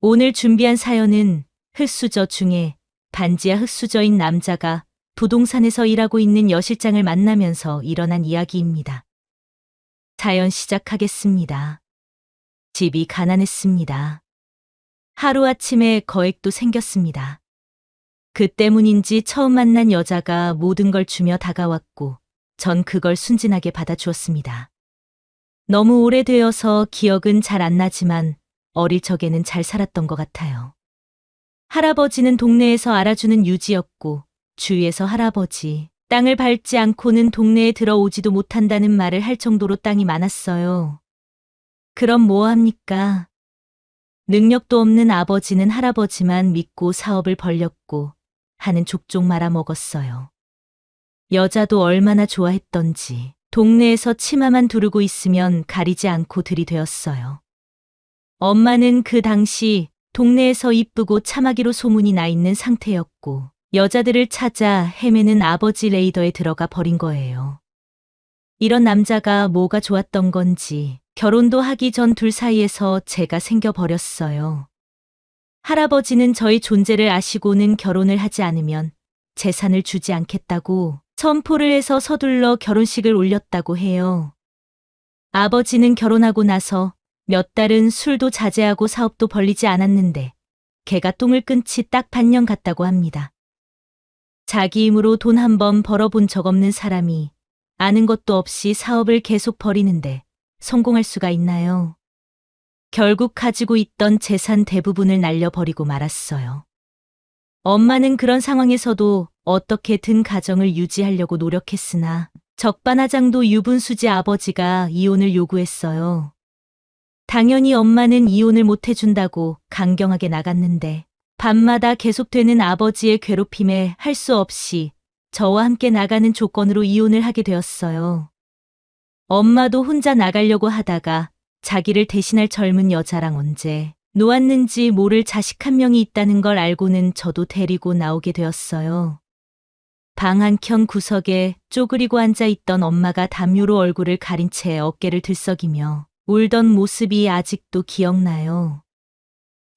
오늘 준비한 사연은 흙수저 중에 반지하 흙수저인 남자가 부동산에서 일하고 있는 여실장을 만나면서 일어난 이야기입니다. 사연 시작하겠습니다. 집이 가난했습니다. 하루아침에 거액도 생겼습니다. 그 때문인지 처음 만난 여자가 모든 걸 주며 다가왔고 전 그걸 순진하게 받아주었습니다. 너무 오래되어서 기억은 잘 안 나지만 어릴 적에는 잘 살았던 것 같아요. 할아버지는 동네에서 알아주는 유지였고 주위에서 할아버지, 땅을 밟지 않고는 동네에 들어오지도 못한다는 말을 할 정도로 땅이 많았어요. 그럼 뭐 합니까? 능력도 없는 아버지는 할아버지만 믿고 사업을 벌렸고 하는 족족 말아먹었어요. 여자도 얼마나 좋아했던지 동네에서 치마만 두르고 있으면 가리지 않고 들이대었어요. 엄마는 그 당시 동네에서 이쁘고 참하기로 소문이 나 있는 상태였고 여자들을 찾아 헤매는 아버지 레이더에 들어가 버린 거예요. 이런 남자가 뭐가 좋았던 건지 결혼도 하기 전 둘 사이에서 제가 생겨버렸어요. 할아버지는 저희 존재를 아시고는 결혼을 하지 않으면 재산을 주지 않겠다고 선포를 해서 서둘러 결혼식을 올렸다고 해요. 아버지는 결혼하고 나서 몇 달은 술도 자제하고 사업도 벌리지 않았는데 개가 똥을 끊지 딱 반년 갔다고 합니다. 자기 힘으로 돈 한 번 벌어본 적 없는 사람이 아는 것도 없이 사업을 계속 벌이는데 성공할 수가 있나요? 결국 가지고 있던 재산 대부분을 날려버리고 말았어요. 엄마는 그런 상황에서도 어떻게든 가정을 유지하려고 노력했으나 적반하장도 유분수지 아버지가 이혼을 요구했어요. 당연히 엄마는 이혼을 못 해준다고 강경하게 나갔는데 밤마다 계속되는 아버지의 괴롭힘에 할 수 없이 저와 함께 나가는 조건으로 이혼을 하게 되었어요. 엄마도 혼자 나가려고 하다가 자기를 대신할 젊은 여자랑 언제 놓았는지 모를 자식 한 명이 있다는 걸 알고는 저도 데리고 나오게 되었어요. 방 한켠 구석에 쪼그리고 앉아 있던 엄마가 담요로 얼굴을 가린 채 어깨를 들썩이며 울던 모습이 아직도 기억나요.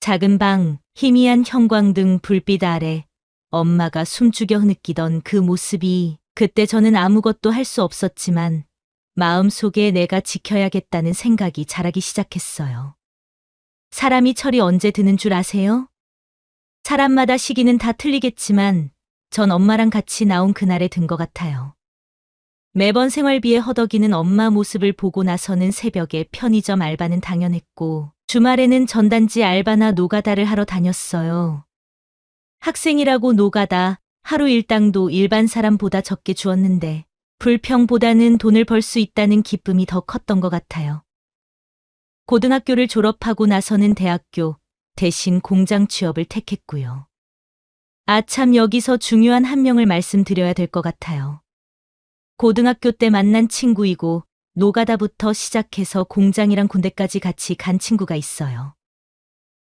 작은 방, 희미한 형광등 불빛 아래 엄마가 숨죽여 흐느끼던 그 모습이 그때 저는 아무것도 할 수 없었지만 마음속에 내가 지켜야겠다는 생각이 자라기 시작했어요. 사람이 철이 언제 드는 줄 아세요? 사람마다 시기는 다 틀리겠지만 전 엄마랑 같이 나온 그날에 든 것 같아요. 매번 생활비에 허덕이는 엄마 모습을 보고 나서는 새벽에 편의점 알바는 당연했고 주말에는 전단지 알바나 노가다를 하러 다녔어요. 학생이라고 노가다, 하루 일당도 일반 사람보다 적게 주었는데 불평보다는 돈을 벌 수 있다는 기쁨이 더 컸던 것 같아요. 고등학교를 졸업하고 나서는 대학교 대신 공장 취업을 택했고요. 아참 여기서 중요한 한 명을 말씀드려야 될 것 같아요. 고등학교 때 만난 친구이고 노가다부터 시작해서 공장이랑 군대까지 같이 간 친구가 있어요.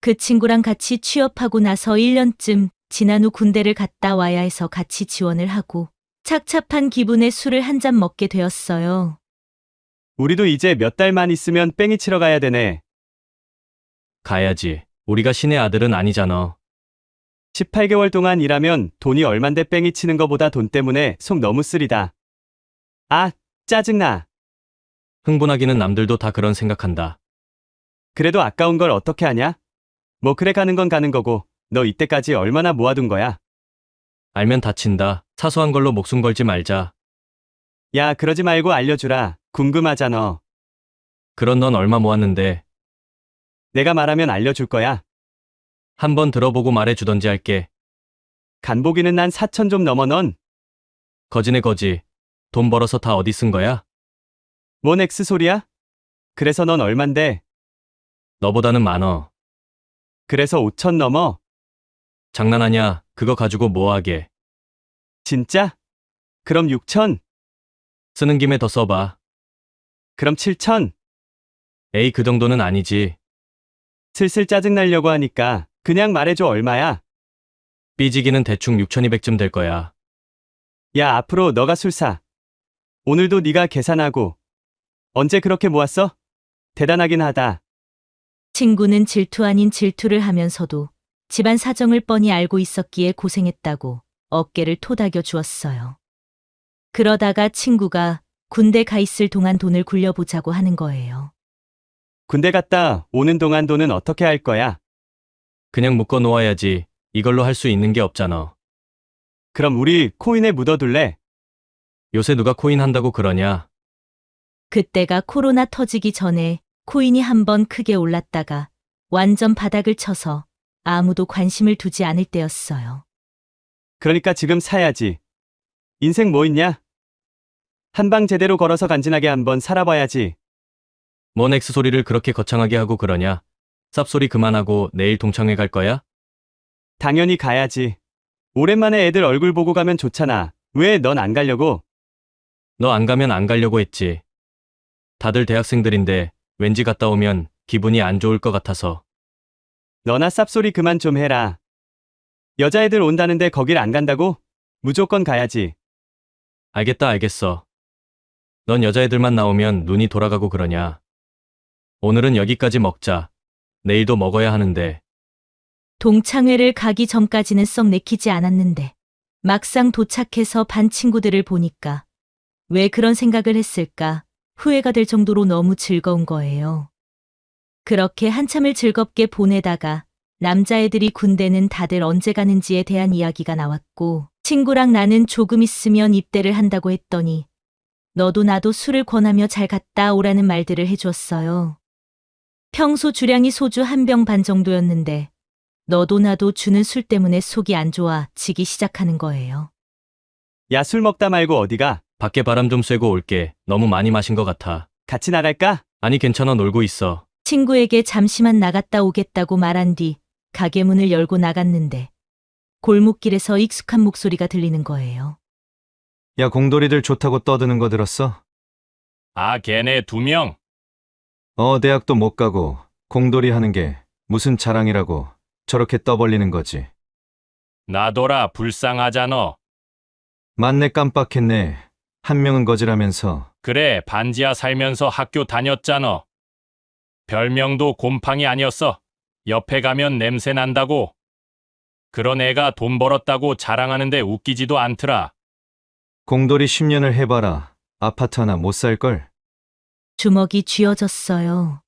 그 친구랑 같이 취업하고 나서 1년쯤 지난 후 군대를 갔다 와야 해서 같이 지원을 하고 착잡한 기분에 술을 한 잔 먹게 되었어요. 우리도 이제 몇 달만 있으면 뺑이 치러 가야 되네. 가야지. 우리가 신의 아들은 아니잖아. 18개월 동안 일하면 돈이 얼만데 뺑이 치는 거보다 돈 때문에 속 너무 쓰리다. 아, 짜증나. 흥분하기는 남들도 다 그런 생각한다. 그래도 아까운 걸 어떻게 하냐? 뭐 그래 가는 건 가는 거고 너 이때까지 얼마나 모아둔 거야? 알면 다친다. 사소한 걸로 목숨 걸지 말자. 야, 그러지 말고 알려주라. 궁금하잖아. 그런 넌 얼마 모았는데. 내가 말하면 알려줄 거야. 한번 들어보고 말해주던지 할게. 간보기는 난 4천 좀 넘어 넌. 거지네 거지. 돈 벌어서 다 어디 쓴 거야? 뭔 X 소리야? 그래서 넌 얼만데? 너보다는 많어. 그래서 5천 넘어? 장난하냐? 그거 가지고 뭐 하게. 진짜? 그럼 6천? 쓰는 김에 더 써봐. 그럼 7천? 에이, 그 정도는 아니지. 슬슬 짜증나려고 하니까 그냥 말해줘 얼마야? 삐지기는 대충 6,200쯤 될 거야. 야, 앞으로 너가 술 사. 오늘도 네가 계산하고. 언제 그렇게 모았어? 대단하긴 하다. 친구는 질투 아닌 질투를 하면서도 집안 사정을 뻔히 알고 있었기에 고생했다고 어깨를 토닥여 주었어요. 그러다가 친구가 군대 가 있을 동안 돈을 굴려보자고 하는 거예요. 군대 갔다 오는 동안 돈은 어떻게 할 거야? 그냥 묶어 놓아야지. 이걸로 할 수 있는 게 없잖아. 그럼 우리 코인에 묻어둘래? 요새 누가 코인 한다고 그러냐? 그때가 코로나 터지기 전에 코인이 한번 크게 올랐다가 완전 바닥을 쳐서 아무도 관심을 두지 않을 때였어요. 그러니까 지금 사야지. 인생 뭐 있냐? 한 방 제대로 걸어서 간지나게 한번 살아봐야지. 뭔 엑스 소리를 그렇게 거창하게 하고 그러냐? 쌉소리 그만하고 내일 동창회 갈 거야? 당연히 가야지. 오랜만에 애들 얼굴 보고 가면 좋잖아. 왜 넌 안 가려고? 너 안 가면 안 가려고 했지. 다들 대학생들인데 왠지 갔다 오면 기분이 안 좋을 것 같아서. 너나 쌉소리 그만 좀 해라. 여자애들 온다는데 거길 안 간다고? 무조건 가야지. 알겠다, 알겠어. 넌 여자애들만 나오면 눈이 돌아가고 그러냐? 오늘은 여기까지 먹자. 내일도 먹어야 하는데. 동창회를 가기 전까지는 썩 내키지 않았는데 막상 도착해서 반 친구들을 보니까 왜 그런 생각을 했을까 후회가 될 정도로 너무 즐거운 거예요. 그렇게 한참을 즐겁게 보내다가 남자애들이 군대는 다들 언제 가는지에 대한 이야기가 나왔고 친구랑 나는 조금 있으면 입대를 한다고 했더니 너도 나도 술을 권하며 잘 갔다 오라는 말들을 해주었어요. 평소 주량이 소주 한 병 반 정도였는데 너도 나도 주는 술 때문에 속이 안 좋아 지기 시작하는 거예요. 야, 술 먹다 말고 어디가? 밖에 바람 좀 쐬고 올게. 너무 많이 마신 것 같아. 같이 나갈까? 아니, 괜찮아, 놀고 있어. 친구에게 잠시만 나갔다 오겠다고 말한 뒤 가게 문을 열고 나갔는데 골목길에서 익숙한 목소리가 들리는 거예요. 야, 공돌이들 좋다고 떠드는 거 들었어? 아, 걔네 2명? 대학도 못 가고 공돌이 하는 게 무슨 자랑이라고 저렇게 떠벌리는 거지. 나더라 불쌍하잖아. 맞네, 깜빡했네. 한 명은 거지라면서. 그래, 반지하 살면서 학교 다녔잖아. 별명도 곰팡이 아니었어. 옆에 가면 냄새 난다고. 그런 애가 돈 벌었다고 자랑하는데 웃기지도 않더라. 공돌이 10년을 해봐라. 아파트 하나 못 살걸? 주먹이 쥐어졌어요.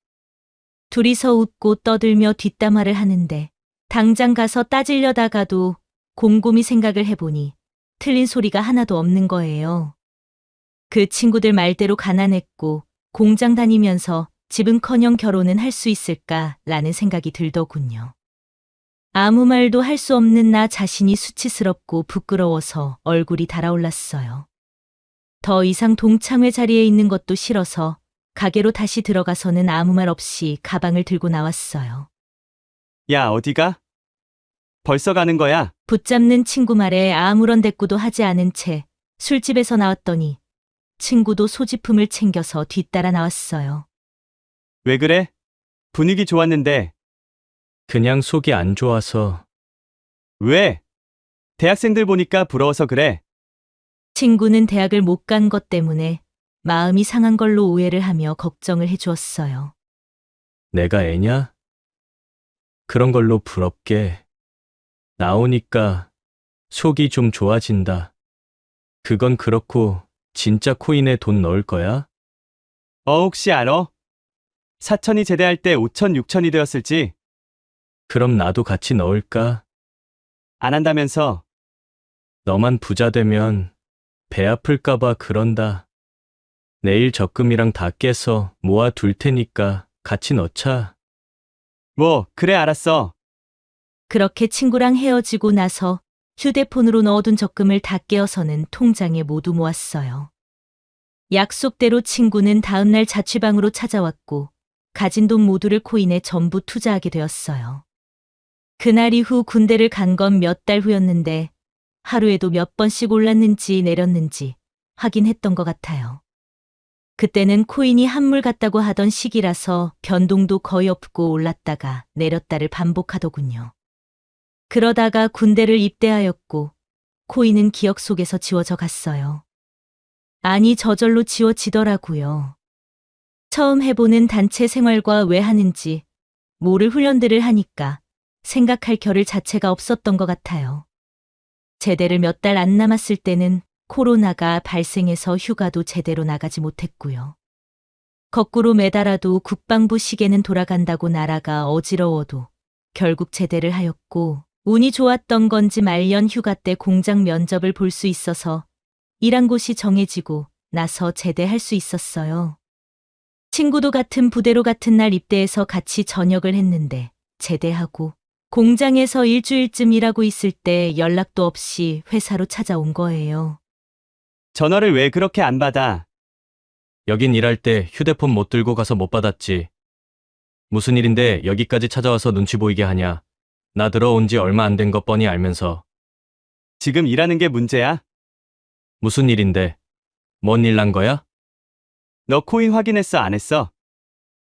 둘이서 웃고 떠들며 뒷담화를 하는데 당장 가서 따지려다가도 곰곰이 생각을 해보니 틀린 소리가 하나도 없는 거예요. 그 친구들 말대로 가난했고 공장 다니면서 집은커녕 결혼은 할 수 있을까라는 생각이 들더군요. 아무 말도 할 수 없는 나 자신이 수치스럽고 부끄러워서 얼굴이 달아올랐어요. 더 이상 동창회 자리에 있는 것도 싫어서 가게로 다시 들어가서는 아무 말 없이 가방을 들고 나왔어요. 야, 어디가? 벌써 가는 거야? 붙잡는 친구 말에 아무런 대꾸도 하지 않은 채 술집에서 나왔더니 친구도 소지품을 챙겨서 뒤따라 나왔어요. 왜 그래? 분위기 좋았는데. 그냥 속이 안 좋아서. 왜? 대학생들 보니까 부러워서 그래. 친구는 대학을 못 간 것 때문에 마음이 상한 걸로 오해를 하며 걱정을 해주었어요. 내가 애냐? 그런 걸로 부럽게. 나오니까 속이 좀 좋아진다. 그건 그렇고 진짜 코인에 돈 넣을 거야? 혹시 알아? 사천이 제대할 때 5천, 6천이 되었을지? 그럼 나도 같이 넣을까? 안 한다면서. 너만 부자 되면 배 아플까봐 그런다. 내일 적금이랑 다 깨서 모아 둘 테니까 같이 넣자. 뭐, 그래, 알았어. 그렇게 친구랑 헤어지고 나서 휴대폰으로 넣어둔 적금을 다 깨어서는 통장에 모두 모았어요. 약속대로 친구는 다음날 자취방으로 찾아왔고 가진 돈 모두를 코인에 전부 투자하게 되었어요. 그날 이후 군대를 간 건 몇 달 후였는데 하루에도 몇 번씩 올랐는지 내렸는지 확인했던 것 같아요. 그때는 코인이 한물 같다고 하던 시기라서 변동도 거의 없고 올랐다가 내렸다를 반복하더군요. 그러다가 군대를 입대하였고 코인은 기억 속에서 지워져 갔어요. 아니, 저절로 지워지더라고요. 처음 해보는 단체 생활과 왜 하는지 모를 훈련들을 하니까 생각할 겨를 자체가 없었던 것 같아요. 제대를 몇 달 안 남았을 때는 코로나가 발생해서 휴가도 제대로 나가지 못했고요. 거꾸로 매달아도 국방부 시계는 돌아간다고 나라가 어지러워도 결국 제대를 하였고, 운이 좋았던 건지 말년 휴가 때 공장 면접을 볼 수 있어서 일한 곳이 정해지고 나서 제대할 수 있었어요. 친구도 같은 부대로 같은 날 입대해서 같이 전역을 했는데 제대하고 공장에서 일주일쯤 일하고 있을 때 연락도 없이 회사로 찾아온 거예요. 전화를 왜 그렇게 안 받아? 여긴 일할 때 휴대폰 못 들고 가서 못 받았지. 무슨 일인데 여기까지 찾아와서 눈치 보이게 하냐. 나 들어온 지 얼마 안 된 것 뻔히 알면서. 지금 일하는 게 문제야? 무슨 일인데? 뭔 일 난 거야? 너 코인 확인했어, 안 했어?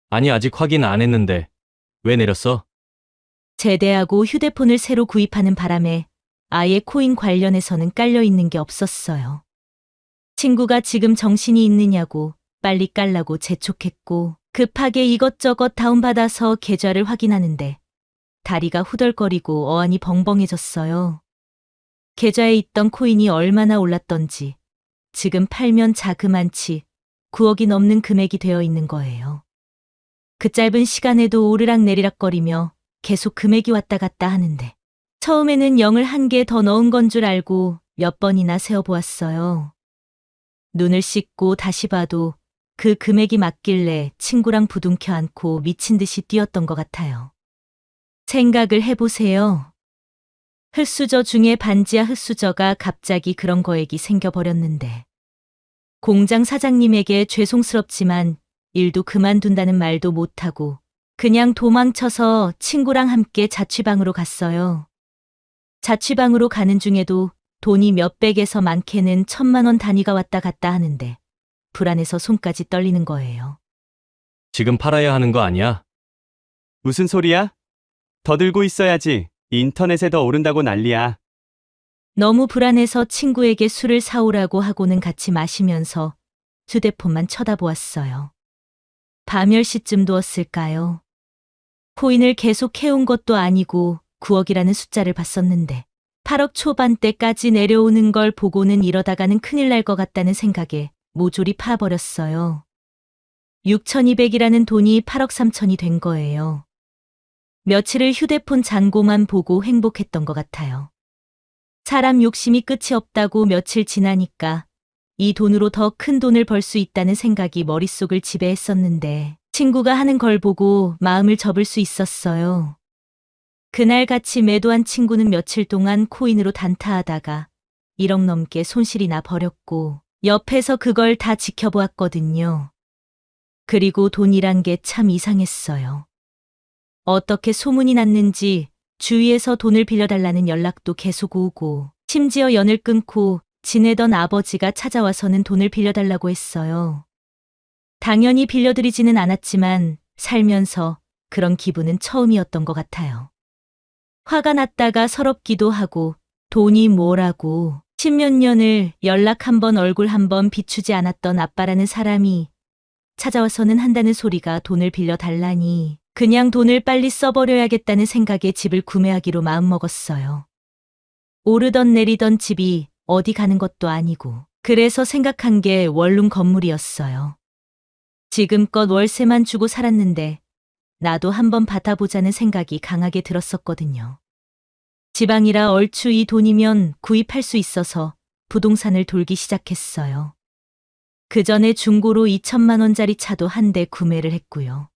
아니, 아직 확인 안 했는데. 왜 내렸어? 제대하고 휴대폰을 새로 구입하는 바람에 아예 코인 관련해서는 깔려 있는 게 없었어요. 친구가 지금 정신이 있느냐고 빨리 깔라고 재촉했고, 급하게 이것저것 다운받아서 계좌를 확인하는데 다리가 후덜거리고 어안이 벙벙해졌어요. 계좌에 있던 코인이 얼마나 올랐던지 지금 팔면 자그만치 9억이 넘는 금액이 되어 있는 거예요. 그 짧은 시간에도 오르락내리락거리며 계속 금액이 왔다 갔다 하는데, 처음에는 0을 한 개 더 넣은 건 줄 알고 몇 번이나 세어보았어요. 눈을 씻고 다시 봐도 그 금액이 맞길래 친구랑 부둥켜 안고 미친 듯이 뛰었던 것 같아요. 생각을 해보세요. 흑수저 중에 반지하 흑수저가 갑자기 그런 거액이 생겨버렸는데, 공장 사장님에게 죄송스럽지만 일도 그만둔다는 말도 못하고 그냥 도망쳐서 친구랑 함께 자취방으로 갔어요. 자취방으로 가는 중에도 돈이 몇백에서 많게는 1,000만 원 단위가 왔다 갔다 하는데 불안해서 손까지 떨리는 거예요. 지금 팔아야 하는 거 아니야? 무슨 소리야? 더 들고 있어야지. 인터넷에 더 오른다고 난리야. 너무 불안해서 친구에게 술을 사오라고 하고는 같이 마시면서 휴대폰만 쳐다보았어요. 밤 10시쯤 두었을까요? 코인을 계속 해온 것도 아니고 9억이라는 숫자를 봤었는데 8억 초반대까지 내려오는 걸 보고는 이러다가는 큰일 날 것 같다는 생각에 모조리 파버렸어요. 6,200이라는 돈이 8억 3천이 된 거예요. 며칠을 휴대폰 잔고만 보고 행복했던 것 같아요. 사람 욕심이 끝이 없다고 며칠 지나니까 이 돈으로 더 큰 돈을 벌 수 있다는 생각이 머릿속을 지배했었는데, 친구가 하는 걸 보고 마음을 접을 수 있었어요. 그날 같이 매도한 친구는 며칠 동안 코인으로 단타하다가 1억 넘게 손실이 나 버렸고, 옆에서 그걸 다 지켜보았거든요. 그리고 돈이란 게 참 이상했어요. 어떻게 소문이 났는지 주위에서 돈을 빌려달라는 연락도 계속 오고, 심지어 연을 끊고 지내던 아버지가 찾아와서는 돈을 빌려달라고 했어요. 당연히 빌려드리지는 않았지만 살면서 그런 기분은 처음이었던 것 같아요. 화가 났다가 서럽기도 하고, 돈이 뭐라고 10몇 년을 연락 한 번 얼굴 한 번 비추지 않았던 아빠라는 사람이 찾아와서는 한다는 소리가 돈을 빌려달라니, 그냥 돈을 빨리 써버려야겠다는 생각에 집을 구매하기로 마음먹었어요. 오르던 내리던 집이 어디 가는 것도 아니고, 그래서 생각한 게 원룸 건물이었어요. 지금껏 월세만 주고 살았는데 나도 한번 받아보자는 생각이 강하게 들었었거든요. 지방이라 얼추 이 돈이면 구입할 수 있어서 부동산을 돌기 시작했어요. 그 전에 중고로 2천만 원짜리 차도 한 대 구매를 했고요.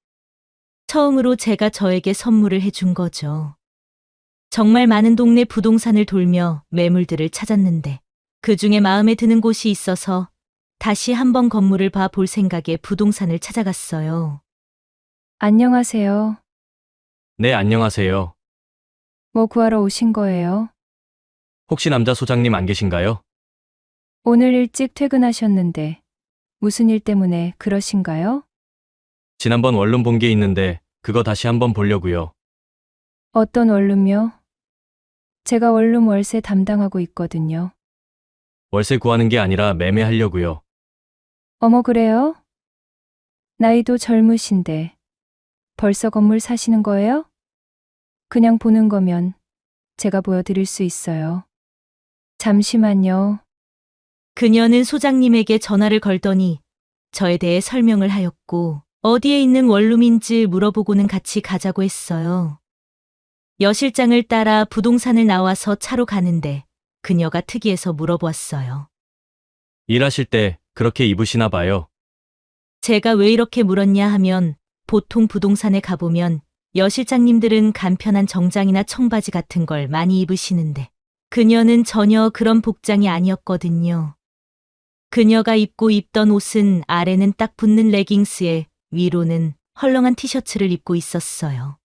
처음으로 제가 저에게 선물을 해준 거죠. 정말 많은 동네 부동산을 돌며 매물들을 찾았는데 그 중에 마음에 드는 곳이 있어서 다시 한번 건물을 봐볼 생각에 부동산을 찾아갔어요. 안녕하세요. 네, 안녕하세요. 뭐 구하러 오신 거예요? 혹시 남자 소장님 안 계신가요? 오늘 일찍 퇴근하셨는데 무슨 일 때문에 그러신가요? 지난번 원룸 본 게 있는데 그거 다시 한번 보려고요. 어떤 원룸요? 제가 원룸 월세 담당하고 있거든요. 월세 구하는 게 아니라 매매하려고요. 어머, 그래요? 나이도 젊으신데 벌써 건물 사시는 거예요? 그냥 보는 거면 제가 보여드릴 수 있어요. 잠시만요. 그녀는 소장님에게 전화를 걸더니 저에 대해 설명을 하였고 어디에 있는 원룸인지 물어보고는 같이 가자고 했어요. 여 실장을 따라 부동산을 나와서 차로 가는데 그녀가 특이해서 물어보았어요. 일하실 때 그렇게 입으시나 봐요. 제가 왜 이렇게 물었냐 하면 보통 부동산에 가보면 여 실장님들은 간편한 정장이나 청바지 같은 걸 많이 입으시는데 그녀는 전혀 그런 복장이 아니었거든요. 그녀가 입던 옷은 아래는 딱 붙는 레깅스에 위로는 헐렁한 티셔츠를 입고 있었어요.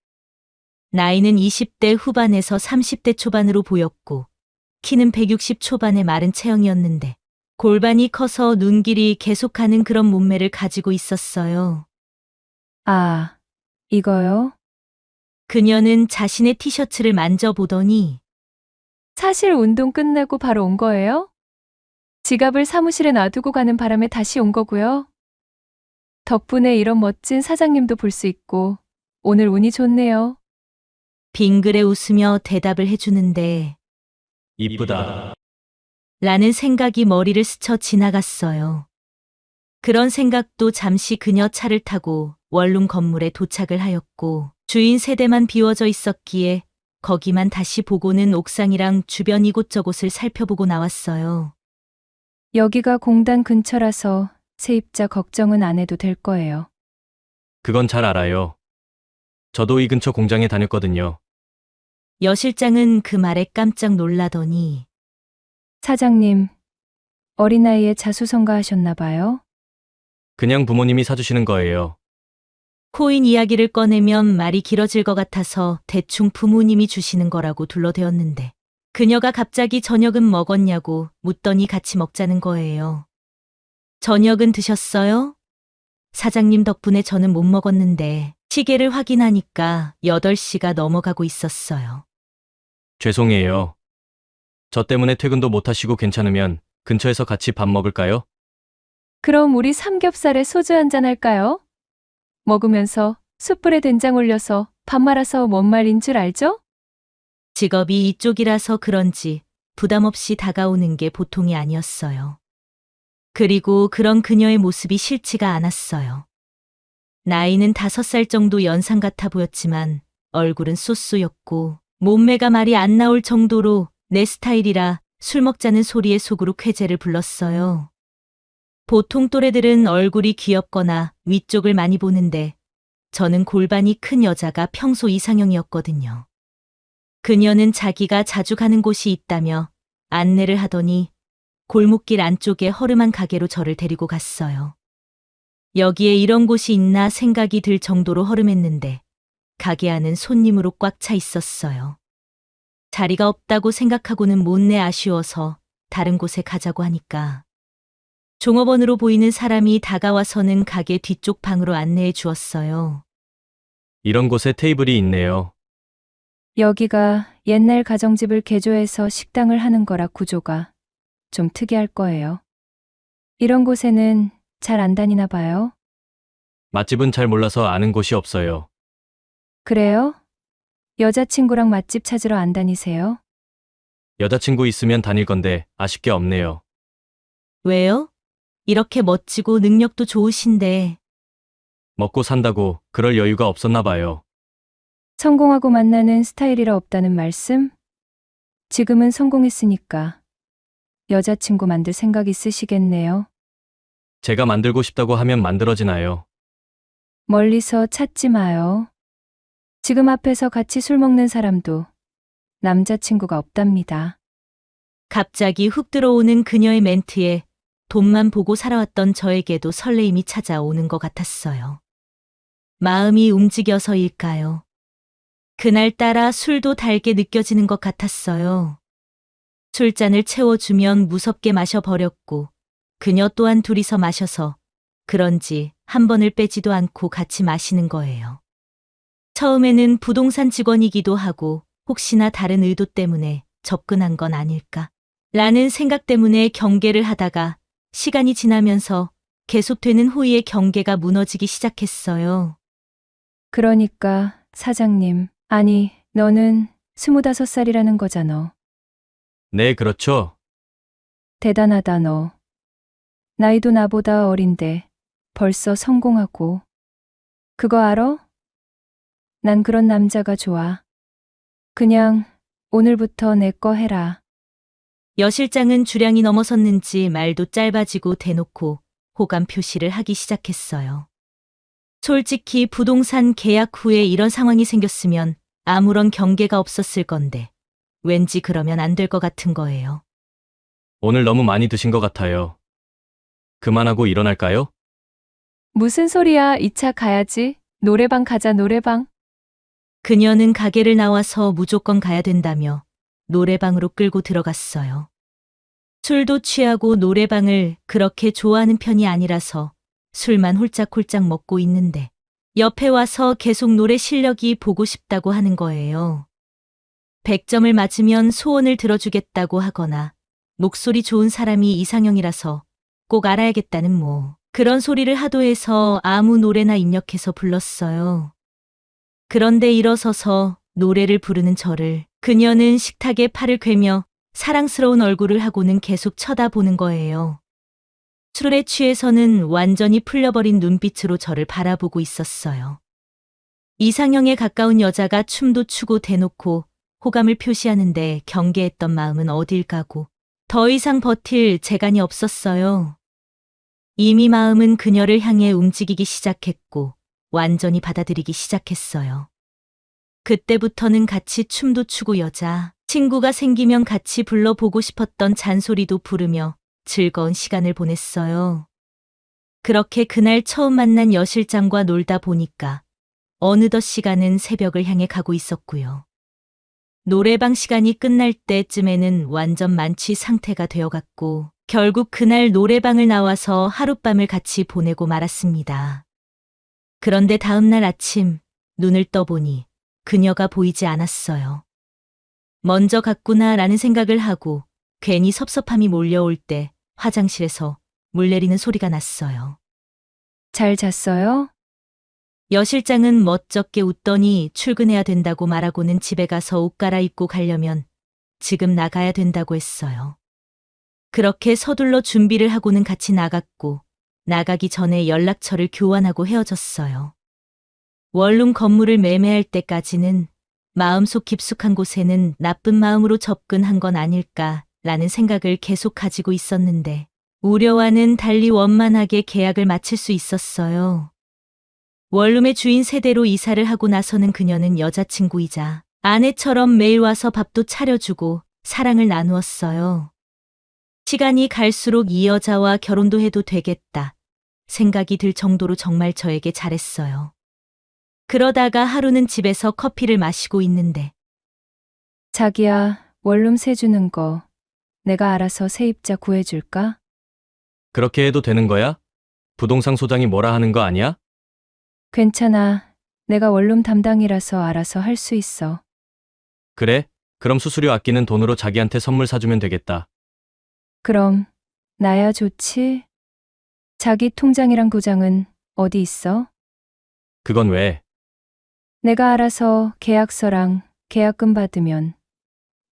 나이는 20대 후반에서 30대 초반으로 보였고 키는 160 초반의 마른 체형이었는데 골반이 커서 눈길이 계속가는 그런 몸매를 가지고 있었어요. 아, 이거요? 그녀는 자신의 티셔츠를 만져보더니 사실 운동 끝내고 바로 온 거예요? 지갑을 사무실에 놔두고 가는 바람에 다시 온 거고요. 덕분에 이런 멋진 사장님도 볼 수 있고 오늘 운이 좋네요. 빙그레 웃으며 대답을 해주는데 이쁘다. 라는 생각이 머리를 스쳐 지나갔어요. 그런 생각도 잠시 그녀 차를 타고 원룸 건물에 도착을 하였고 주인 세대만 비워져 있었기에 거기만 다시 보고는 옥상이랑 주변 이곳저곳을 살펴보고 나왔어요. 여기가 공단 근처라서 세입자 걱정은 안 해도 될 거예요. 그건 잘 알아요. 저도 이 근처 공장에 다녔거든요. 여 실장은 그 말에 깜짝 놀라더니 사장님, 어린아이에 자수성가하셨나 봐요? 그냥 부모님이 사주시는 거예요. 코인 이야기를 꺼내면 말이 길어질 것 같아서 대충 부모님이 주시는 거라고 둘러대었는데 그녀가 갑자기 저녁은 먹었냐고 묻더니 같이 먹자는 거예요. 저녁은 드셨어요? 사장님 덕분에 저는 못 먹었는데 시계를 확인하니까 8시가 넘어가고 있었어요. 죄송해요. 저 때문에 퇴근도 못 하시고 괜찮으면 근처에서 같이 밥 먹을까요? 그럼 우리 삼겹살에 소주 한잔 할까요? 먹으면서 숯불에 된장 올려서 밥 말아서 뭔 말인 줄 알죠? 직업이 이쪽이라서 그런지 부담 없이 다가오는 게 보통이 아니었어요. 그리고 그런 그녀의 모습이 싫지가 않았어요. 나이는 5살 정도 연상 같아 보였지만 얼굴은 쏘쏘였고 몸매가 말이 안 나올 정도로 내 스타일이라 술 먹자는 소리에 속으로 쾌재를 불렀어요. 보통 또래들은 얼굴이 귀엽거나 위쪽을 많이 보는데 저는 골반이 큰 여자가 평소 이상형이었거든요. 그녀는 자기가 자주 가는 곳이 있다며 안내를 하더니 골목길 안쪽에 허름한 가게로 저를 데리고 갔어요. 여기에 이런 곳이 있나 생각이 들 정도로 허름했는데 가게 안은 손님으로 꽉 차 있었어요. 자리가 없다고 생각하고는 못내 아쉬워서 다른 곳에 가자고 하니까 종업원으로 보이는 사람이 다가와서는 가게 뒤쪽 방으로 안내해 주었어요. 이런 곳에 테이블이 있네요. 여기가 옛날 가정집을 개조해서 식당을 하는 거라 구조가 좀 특이할 거예요. 이런 곳에는 잘 안 다니나 봐요. 맛집은 잘 몰라서 아는 곳이 없어요. 그래요? 여자친구랑 맛집 찾으러 안 다니세요? 여자친구 있으면 다닐 건데 아쉽게 없네요. 왜요? 이렇게 멋지고 능력도 좋으신데 먹고 산다고 그럴 여유가 없었나 봐요. 성공하고 만나는 스타일이라 없다는 말씀? 지금은 성공했으니까 여자친구 만들 생각 있으시겠네요. 제가 만들고 싶다고 하면 만들어지나요? 멀리서 찾지 마요. 지금 앞에서 같이 술 먹는 사람도 남자친구가 없답니다. 갑자기 훅 들어오는 그녀의 멘트에 돈만 보고 살아왔던 저에게도 설레임이 찾아오는 것 같았어요. 마음이 움직여서일까요? 그날따라 술도 달게 느껴지는 것 같았어요. 술잔을 채워주면 무섭게 마셔버렸고 그녀 또한 둘이서 마셔서 그런지 한 번을 빼지도 않고 같이 마시는 거예요. 처음에는 부동산 직원이기도 하고 혹시나 다른 의도 때문에 접근한 건 아닐까 라는 생각 때문에 경계를 하다가 시간이 지나면서 계속되는 호의의 경계가 무너지기 시작했어요. 그러니까 사장님, 아니, 너는 25살이라는 거잖아. 네, 그렇죠. 대단하다 너. 나이도 나보다 어린데 벌써 성공하고. 그거 알아? 난 그런 남자가 좋아. 그냥 오늘부터 내 거 해라. 여 실장은 주량이 넘어섰는지 말도 짧아지고 대놓고 호감 표시를 하기 시작했어요. 솔직히 부동산 계약 후에 이런 상황이 생겼으면 아무런 경계가 없었을 건데 왠지 그러면 안 될 것 같은 거예요. 오늘 너무 많이 드신 것 같아요. 그만하고 일어날까요? 무슨 소리야? 2차 가야지. 노래방 가자, 노래방. 그녀는 가게를 나와서 무조건 가야 된다며 노래방으로 끌고 들어갔어요. 술도 취하고 노래방을 그렇게 좋아하는 편이 아니라서 술만 홀짝홀짝 먹고 있는데 옆에 와서 계속 노래 실력이 보고 싶다고 하는 거예요. 100점을 맞으면 소원을 들어주겠다고 하거나 목소리 좋은 사람이 이상형이라서 꼭 알아야겠다는 그런 소리를 하도 해서 아무 노래나 입력해서 불렀어요. 그런데 일어서서 노래를 부르는 저를 그녀는 식탁에 팔을 괴며 사랑스러운 얼굴을 하고는 계속 쳐다보는 거예요. 술에 취해서는 완전히 풀려버린 눈빛으로 저를 바라보고 있었어요. 이상형에 가까운 여자가 춤도 추고 대놓고 호감을 표시하는데 경계했던 마음은 어딜 가고 더 이상 버틸 재간이 없었어요. 이미 마음은 그녀를 향해 움직이기 시작했고 완전히 받아들이기 시작했어요. 그때부터는 같이 춤도 추고 여자 친구가 생기면 같이 불러보고 싶었던 잔소리도 부르며 즐거운 시간을 보냈어요. 그렇게 그날 처음 만난 여 실장과 놀다 보니까 어느덧 시간은 새벽을 향해 가고 있었고요. 노래방 시간이 끝날 때쯤에는 완전 만취 상태가 되어갔고 결국 그날 노래방을 나와서 하룻밤을 같이 보내고 말았습니다. 그런데 다음날 아침 눈을 떠보니 그녀가 보이지 않았어요. 먼저 갔구나라는 생각을 하고 괜히 섭섭함이 몰려올 때 화장실에서 물 내리는 소리가 났어요. 잘 잤어요? 여 실장은 멋쩍게 웃더니 출근해야 된다고 말하고는 집에 가서 옷 갈아입고 가려면 지금 나가야 된다고 했어요. 그렇게 서둘러 준비를 하고는 같이 나갔고 나가기 전에 연락처를 교환하고 헤어졌어요. 원룸 건물을 매매할 때까지는 마음속 깊숙한 곳에는 나쁜 마음으로 접근한 건 아닐까라는 생각을 계속 가지고 있었는데 우려와는 달리 원만하게 계약을 마칠 수 있었어요. 원룸의 주인 세대로 이사를 하고 나서는 그녀는 여자친구이자 아내처럼 매일 와서 밥도 차려주고 사랑을 나누었어요. 시간이 갈수록 이 여자와 결혼도 해도 되겠다 생각이 들 정도로 정말 저에게 잘했어요. 그러다가 하루는 집에서 커피를 마시고 있는데 자기야, 원룸 세 주는 거 내가 알아서 세입자 구해줄까? 그렇게 해도 되는 거야? 부동산 소장이 뭐라 하는 거 아니야? 괜찮아. 내가 원룸 담당이라서 알아서 할 수 있어. 그래? 그럼 수수료 아끼는 돈으로 자기한테 선물 사주면 되겠다. 그럼 나야 좋지? 자기 통장이랑 도장은 어디 있어? 그건 왜? 내가 알아서 계약서랑 계약금 받으면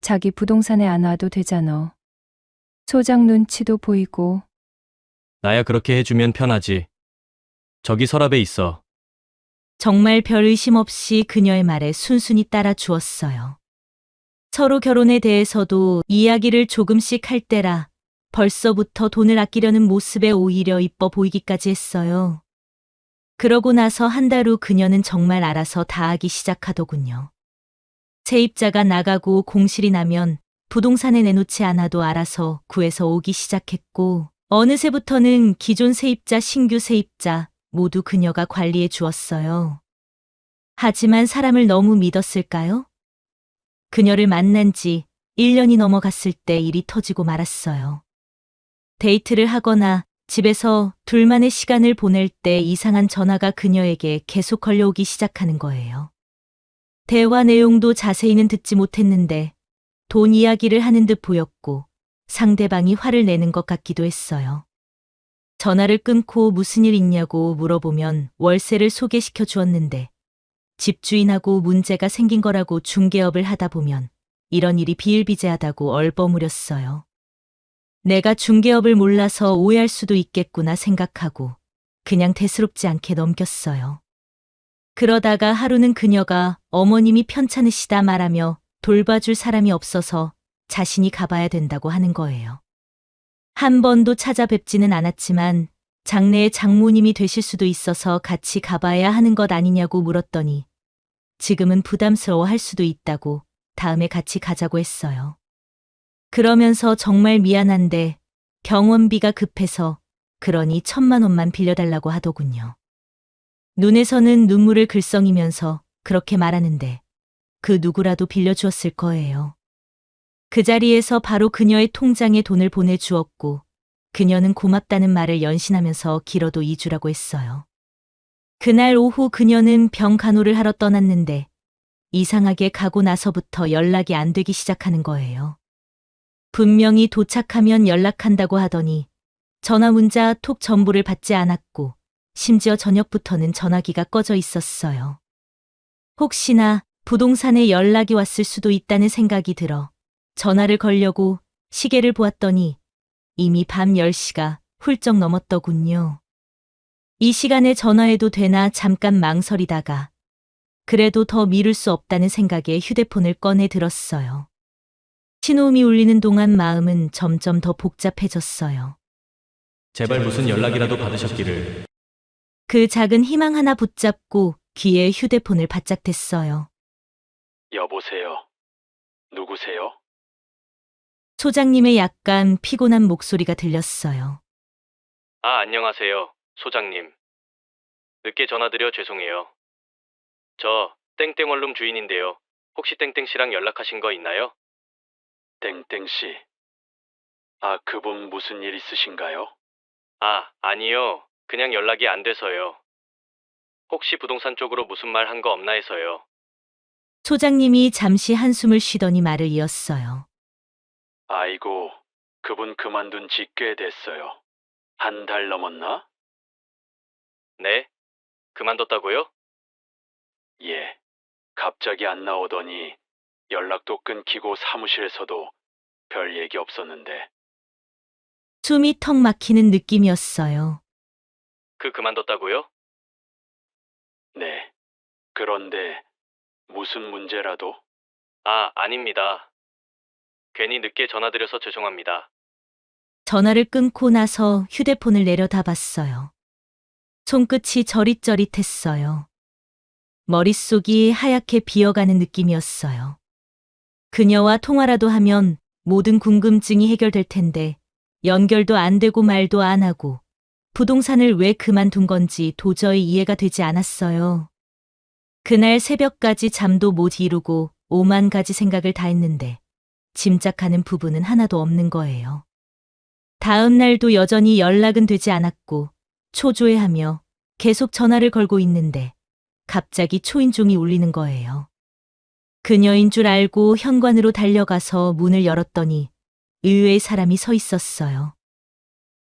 자기 부동산에 안 와도 되잖아. 소장 눈치도 보이고. 나야 그렇게 해주면 편하지. 저기 서랍에 있어. 정말 별 의심 없이 그녀의 말에 순순히 따라 주었어요. 서로 결혼에 대해서도 이야기를 조금씩 할 때라 벌써부터 돈을 아끼려는 모습에 오히려 이뻐 보이기까지 했어요. 그러고 나서 한 달 후 그녀는 정말 알아서 다 하기 시작하더군요. 세입자가 나가고 공실이 나면 부동산에 내놓지 않아도 알아서 구해서 오기 시작했고 어느새부터는 기존 세입자, 신규 세입자 모두 그녀가 관리해 주었어요. 하지만 사람을 너무 믿었을까요? 그녀를 만난 지 1년이 넘어갔을 때 일이 터지고 말았어요. 데이트를 하거나 집에서 둘만의 시간을 보낼 때 이상한 전화가 그녀에게 계속 걸려오기 시작하는 거예요. 대화 내용도 자세히는 듣지 못했는데 돈 이야기를 하는 듯 보였고 상대방이 화를 내는 것 같기도 했어요. 전화를 끊고 무슨 일 있냐고 물어보면 월세를 소개시켜 주었는데 집주인하고 문제가 생긴 거라고 중개업을 하다 보면 이런 일이 비일비재하다고 얼버무렸어요. 내가 중개업을 몰라서 오해할 수도 있겠구나 생각하고 그냥 대수롭지 않게 넘겼어요. 그러다가 하루는 그녀가 어머님이 편찮으시다 말하며 돌봐줄 사람이 없어서 자신이 가봐야 된다고 하는 거예요. 한 번도 찾아뵙지는 않았지만 장래의 장모님이 되실 수도 있어서 같이 가봐야 하는 것 아니냐고 물었더니 지금은 부담스러워 할 수도 있다고 다음에 같이 가자고 했어요. 그러면서 정말 미안한데 병원비가 급해서 그러니 1,000만 원만 빌려달라고 하더군요. 눈에서는 눈물을 글썽이면서 그렇게 말하는데 그 누구라도 빌려주었을 거예요. 그 자리에서 바로 그녀의 통장에 돈을 보내주었고 그녀는 고맙다는 말을 연신하면서 길어도 2주라고 했어요. 그날 오후 그녀는 병 간호를 하러 떠났는데 이상하게 가고 나서부터 연락이 안 되기 시작하는 거예요. 분명히 도착하면 연락한다고 하더니 전화 문자 톡 전부를 받지 않았고 심지어 저녁부터는 전화기가 꺼져 있었어요. 혹시나 부동산에 연락이 왔을 수도 있다는 생각이 들어 전화를 걸려고 시계를 보았더니 이미 밤 10시가 훌쩍 넘었더군요. 이 시간에 전화해도 되나 잠깐 망설이다가 그래도 더 미룰 수 없다는 생각에 휴대폰을 꺼내 들었어요. 신호음이 울리는 동안 마음은 점점 더 복잡해졌어요. 제발 무슨 연락이라도 받으셨기를. 그 작은 희망 하나 붙잡고 귀에 휴대폰을 바짝 댔어요. 여보세요. 누구세요? 소장님의 약간 피곤한 목소리가 들렸어요. 아, 안녕하세요, 소장님. 늦게 전화드려 죄송해요. 저 땡땡 원룸 주인인데요. 혹시 땡땡 씨랑 연락하신 거 있나요? 땡땡씨. 아, 그분 무슨 일 있으신가요? 아, 아니요. 그냥 연락이 안 돼서요. 혹시 부동산 쪽으로 무슨 말 한 거 없나 해서요. 소장님이 잠시 한숨을 쉬더니 말을 이었어요. 아이고, 그분 그만둔 지 꽤 됐어요. 한 달 넘었나? 네? 그만뒀다고요? 예. 갑자기 안 나오더니 연락도 끊기고 사무실에서도 별 얘기 없었는데. 숨이 턱 막히는 느낌이었어요. 그만뒀다고요? 네. 그런데 무슨 문제라도? 아, 아닙니다. 괜히 늦게 전화드려서 죄송합니다. 전화를 끊고 나서 휴대폰을 내려다봤어요. 손끝이 저릿저릿했어요. 머릿속이 하얗게 비어가는 느낌이었어요. 그녀와 통화라도 하면 모든 궁금증이 해결될 텐데 연결도 안 되고 말도 안 하고 부동산을 왜 그만둔 건지 도저히 이해가 되지 않았어요. 그날 새벽까지 잠도 못 이루고 5만 가지 생각을 다 했는데 짐작하는 부분은 하나도 없는 거예요. 다음 날도 여전히 연락은 되지 않았고 초조해하며 계속 전화를 걸고 있는데 갑자기 초인종이 울리는 거예요. 그녀인 줄 알고 현관으로 달려가서 문을 열었더니 의외의 사람이 서 있었어요.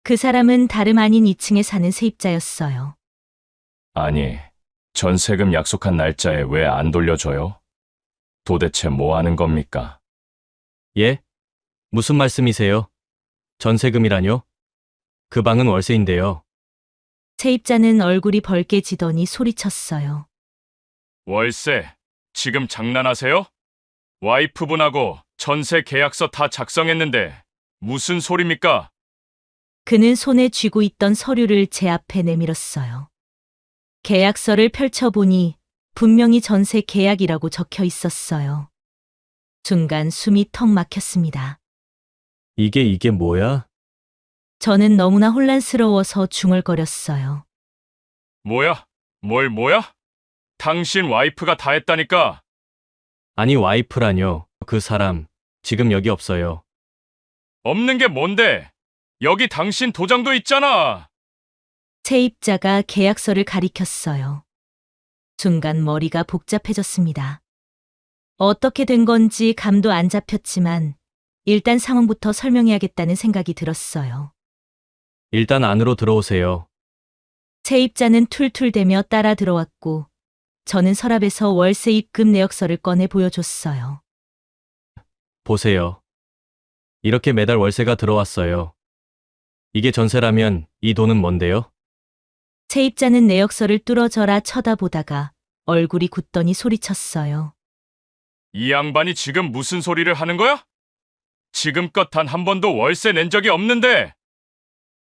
그 사람은 다름 아닌 2층에 사는 세입자였어요. 아니, 전세금 약속한 날짜에 왜 안 돌려줘요? 도대체 뭐 하는 겁니까? 예? 무슨 말씀이세요? 전세금이라뇨? 그 방은 월세인데요. 세입자는 얼굴이 벌개지더니 소리쳤어요. 월세, 지금 장난하세요? 와이프분하고 전세 계약서 다 작성했는데 무슨 소리입니까? 그는 손에 쥐고 있던 서류를 제 앞에 내밀었어요. 계약서를 펼쳐보니 분명히 전세 계약이라고 적혀 있었어요. 순간 숨이 턱 막혔습니다. 이게 뭐야? 저는 너무나 혼란스러워서 중얼거렸어요. 뭐야? 뭐야? 당신 와이프가 다 했다니까. 아니, 와이프라뇨. 그 사람 지금 여기 없어요. 없는 게 뭔데? 여기 당신 도장도 있잖아. 세입자가 계약서를 가리켰어요. 순간 머리가 복잡해졌습니다. 어떻게 된 건지 감도 안 잡혔지만 일단 상황부터 설명해야겠다는 생각이 들었어요. 일단 안으로 들어오세요. 세입자는 툴툴대며 따라 들어왔고 저는 서랍에서 월세 입금 내역서를 꺼내 보여줬어요. 보세요. 이렇게 매달 월세가 들어왔어요. 이게 전세라면 이 돈은 뭔데요? 세입자는 내역서를 뚫어져라 쳐다보다가 얼굴이 굳더니 소리쳤어요. 이 양반이 지금 무슨 소리를 하는 거야? 지금껏 단 한 번도 월세 낸 적이 없는데.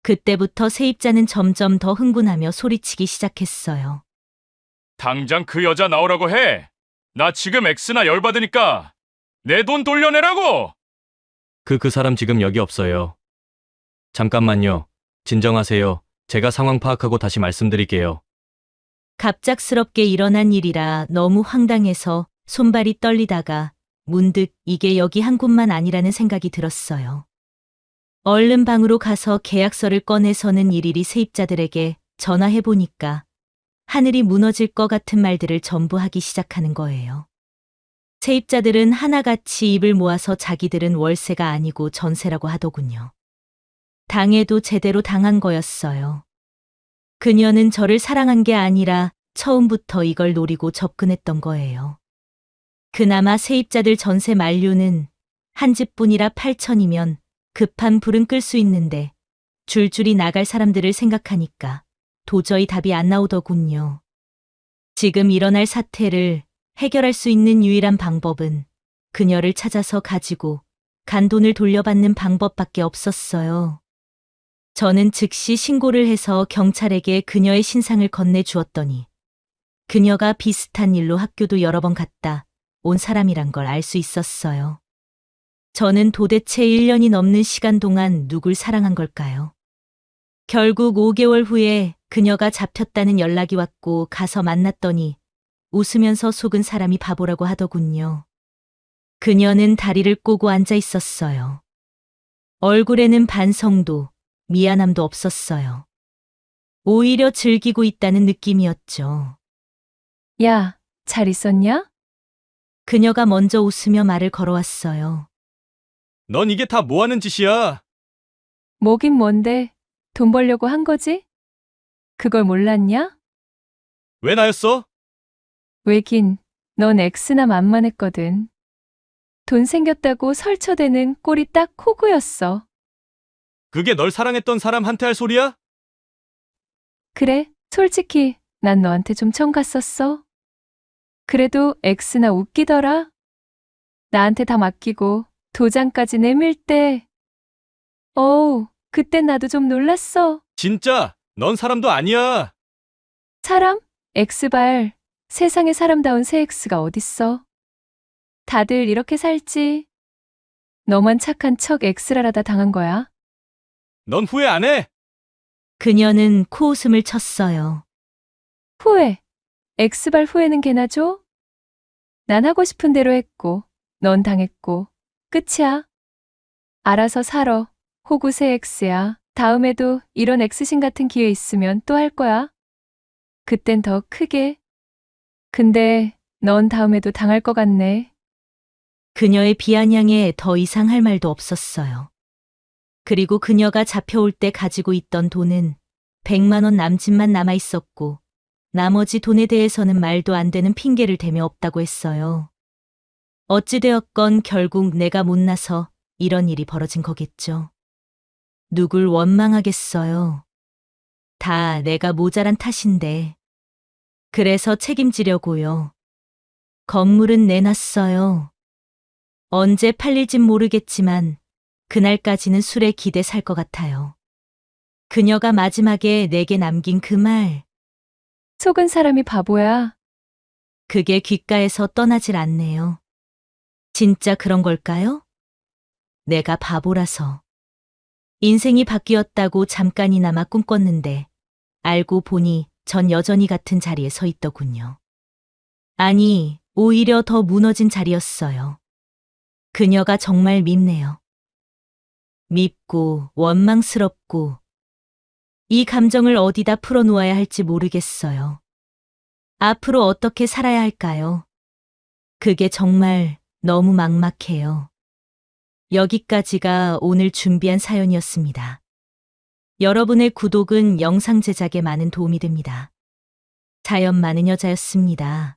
그때부터 세입자는 점점 더 흥분하며 소리치기 시작했어요. 당장 그 여자 나오라고 해. 나 지금 X나 열받으니까 내 돈 돌려내라고. 그 사람 지금 여기 없어요. 잠깐만요. 진정하세요. 제가 상황 파악하고 다시 말씀드릴게요. 갑작스럽게 일어난 일이라 너무 황당해서 손발이 떨리다가 문득 이게 여기 한 곳만 아니라는 생각이 들었어요. 얼른 방으로 가서 계약서를 꺼내서는 일일이 세입자들에게 전화해보니까 하늘이 무너질 것 같은 말들을 전부 하기 시작하는 거예요. 세입자들은 하나같이 입을 모아서 자기들은 월세가 아니고 전세라고 하더군요. 당해도 제대로 당한 거였어요. 그녀는 저를 사랑한 게 아니라 처음부터 이걸 노리고 접근했던 거예요. 그나마 세입자들 전세 만료는 한 집뿐이라 8천이면 급한 불은 끌 수 있는데 줄줄이 나갈 사람들을 생각하니까 도저히 답이 안 나오더군요. 지금 일어날 사태를 해결할 수 있는 유일한 방법은 그녀를 찾아서 가지고 간 돈을 돌려받는 방법밖에 없었어요. 저는 즉시 신고를 해서 경찰에게 그녀의 신상을 건네주었더니 그녀가 비슷한 일로 학교도 여러 번 갔다 온 사람이란 걸 알 수 있었어요. 저는 도대체 1년이 넘는 시간 동안 누굴 사랑한 걸까요? 결국 5개월 후에 그녀가 잡혔다는 연락이 왔고 가서 만났더니 웃으면서 속은 사람이 바보라고 하더군요. 그녀는 다리를 꼬고 앉아 있었어요. 얼굴에는 반성도 미안함도 없었어요. 오히려 즐기고 있다는 느낌이었죠. 야, 잘 있었냐? 그녀가 먼저 웃으며 말을 걸어왔어요. 넌 이게 다 뭐 하는 짓이야? 뭐긴 뭔데, 돈 벌려고 한 거지? 그걸 몰랐냐? 왜 나였어? 왜긴, 넌 X나 만만했거든. 돈 생겼다고 설쳐대는 꼴이 딱 호구였어. 그게 널 사랑했던 사람한테 할 소리야? 그래, 솔직히 난 너한테 좀 청 갔었어. 그래도 X나 웃기더라. 나한테 다 맡기고 도장까지 내밀 때. 어우, 그땐 나도 좀 놀랐어. 진짜 넌 사람도 아니야. 사람? X발. 세상에 사람다운 새 X가 어딨어. 다들 이렇게 살지. 너만 착한 척 X라라다 당한 거야. 넌 후회 안 해? 그녀는 코웃음을 쳤어요. 후회. X발 후회는 개나 줘? 난 하고 싶은 대로 했고, 넌 당했고, 끝이야. 알아서 살아. 호구새 X야. 다음에도 이런 X신 같은 기회 있으면 또 할 거야. 그땐 더 크게. 근데 넌 다음에도 당할 것 같네. 그녀의 비아냥에 더 이상 할 말도 없었어요. 그리고 그녀가 잡혀올 때 가지고 있던 돈은 100만 원 남짓만 남아 있었고 나머지 돈에 대해서는 말도 안 되는 핑계를 대며 없다고 했어요. 어찌되었건 결국 내가 못나서 이런 일이 벌어진 거겠죠. 누굴 원망하겠어요. 다 내가 모자란 탓인데. 그래서 책임지려고요. 건물은 내놨어요. 언제 팔릴진 모르겠지만 그날까지는 술에 기대 살 것 같아요. 그녀가 마지막에 내게 남긴 그 말, 속은 사람이 바보야. 그게 귓가에서 떠나질 않네요. 진짜 그런 걸까요? 내가 바보라서. 인생이 바뀌었다고 잠깐이나마 꿈꿨는데 알고 보니 전 여전히 같은 자리에 서 있더군요. 아니, 오히려 더 무너진 자리였어요. 그녀가 정말 밉네요. 밉고 원망스럽고 이 감정을 어디다 풀어놓아야 할지 모르겠어요. 앞으로 어떻게 살아야 할까요? 그게 정말 너무 막막해요. 여기까지가 오늘 준비한 사연이었습니다. 여러분의 구독은 영상 제작에 많은 도움이 됩니다. 자연 많은 여자였습니다.